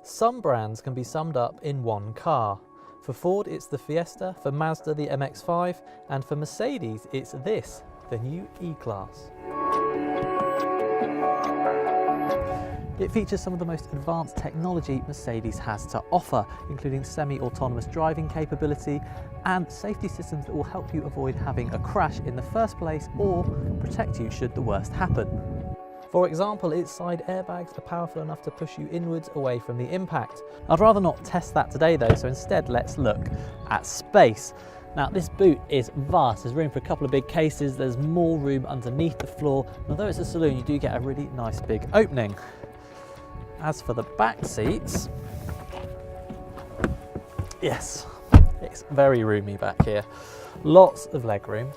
Some brands can be summed up in one car. For Ford it's the Fiesta, for Mazda the MX-5, and for Mercedes it's this, the new E-Class. It features some of the most advanced technology Mercedes has to offer, including semi-autonomous driving capability and safety systems that will help you avoid having a crash in the first place or protect you should the worst happen. For example, its side airbags are powerful enough to push you inwards away from the impact. I'd rather not test that today though, so instead let's look at space. Now this boot is vast, there's room for a couple of big cases, there's more room underneath the floor, and although it's a saloon you do get a really nice big opening. As for the back seats, yes, it's very roomy back here, lots of legroom.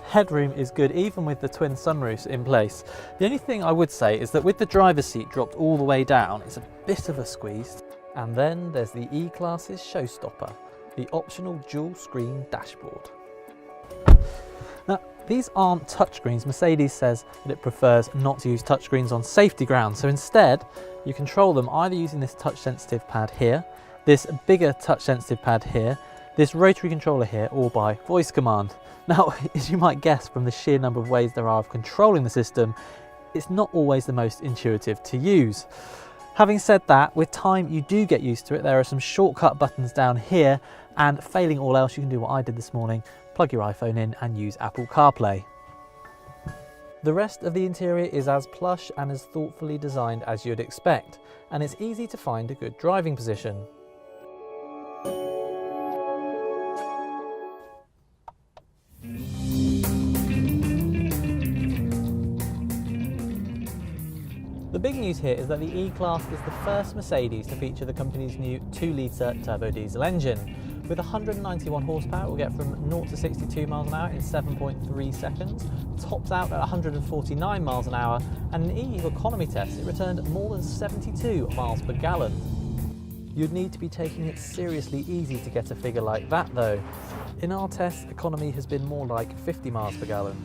Headroom is good even with the twin sunroofs in place. The only thing I would say is that with the driver's seat dropped all the way down, it's a bit of a squeeze. And then there's the E-Class's showstopper, the optional dual screen dashboard. Now, these aren't touchscreens. Mercedes says that it prefers not to use touchscreens on safety grounds, so instead you control them either using this touch sensitive pad here, this bigger touch sensitive pad here, this rotary controller here, or by voice command. Now, as you might guess from the sheer number of ways there are of controlling the system, it's not always the most intuitive to use. Having said that, with time you do get used to it. There are some shortcut buttons down here, and failing all else you can do what I did this morning, plug your iPhone in and use Apple CarPlay. The rest of the interior is as plush and as thoughtfully designed as you'd expect, and it's easy to find a good driving position. The big news here is that the E-Class is the first Mercedes to feature the company's new 2-litre turbo diesel engine. With 191 horsepower, it will get from 0 to 62 miles an hour in 7.3 seconds, tops out at 149 miles an hour, and in an EU economy test it returned more than 72 miles per gallon. You'd need to be taking it seriously easy to get a figure like that though. In our test, economy has been more like 50 miles per gallon.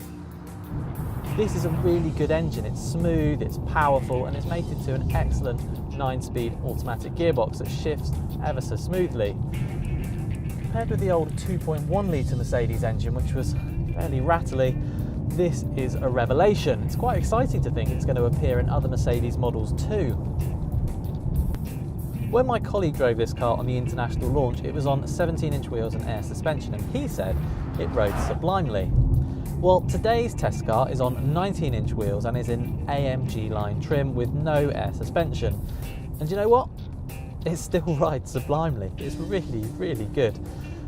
This is a really good engine. It's smooth, it's powerful, and it's mated to an excellent 9-speed automatic gearbox that shifts ever so smoothly. Compared with the old 2.1 litre Mercedes engine, which was fairly rattly, this is a revelation. It's quite exciting to think it's going to appear in other Mercedes models too. When my colleague drove this car on the international launch, it was on 17-inch wheels and air suspension, and he said it rode sublimely. Well, today's test car is on 19-inch wheels and is in AMG line trim with no air suspension. And you know what? It still rides sublimely. It's really, really good.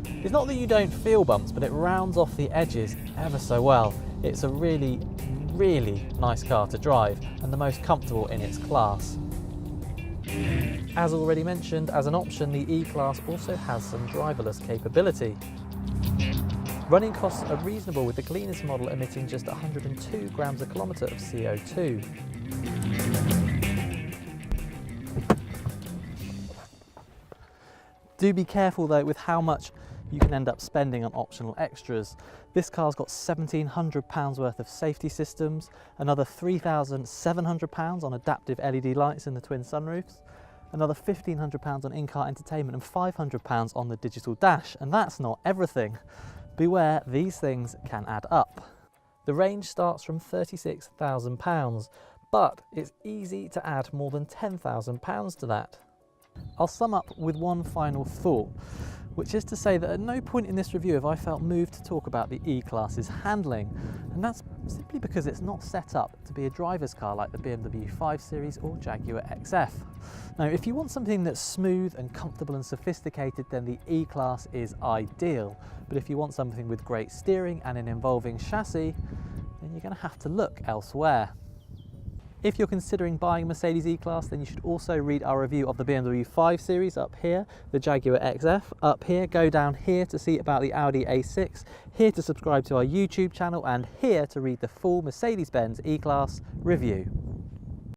It's not that you don't feel bumps, but it rounds off the edges ever so well. It's a really, really nice car to drive and the most comfortable in its class. As already mentioned, as an option, the E-Class also has some driverless capability. Running costs are reasonable, with the cleanest model emitting just 102 grams a kilometre of CO2. Do be careful though with how much you can end up spending on optional extras. This car's got £1,700 worth of safety systems, another £3,700 on adaptive LED lights in the twin sunroofs, another £1,500 on in-car entertainment, and £500 on the digital dash. And that's not everything. Beware, these things can add up. The range starts from £36,000, but it's easy to add more than £10,000 to that. I'll sum up with one final thought, which is to say that at no point in this review have I felt moved to talk about the E-Class's handling, and that's simply because it's not set up to be a driver's car like the BMW 5 Series or Jaguar XF. Now, if you want something that's smooth and comfortable and sophisticated, then the E-Class is ideal, but if you want something with great steering and an involving chassis, then you're going to have to look elsewhere. If you're considering buying a Mercedes E-Class, then you should also read our review of the BMW 5 Series up here, the Jaguar XF up here, go down here to see about the Audi A6, here to subscribe to our YouTube channel, and here to read the full Mercedes-Benz E-Class review.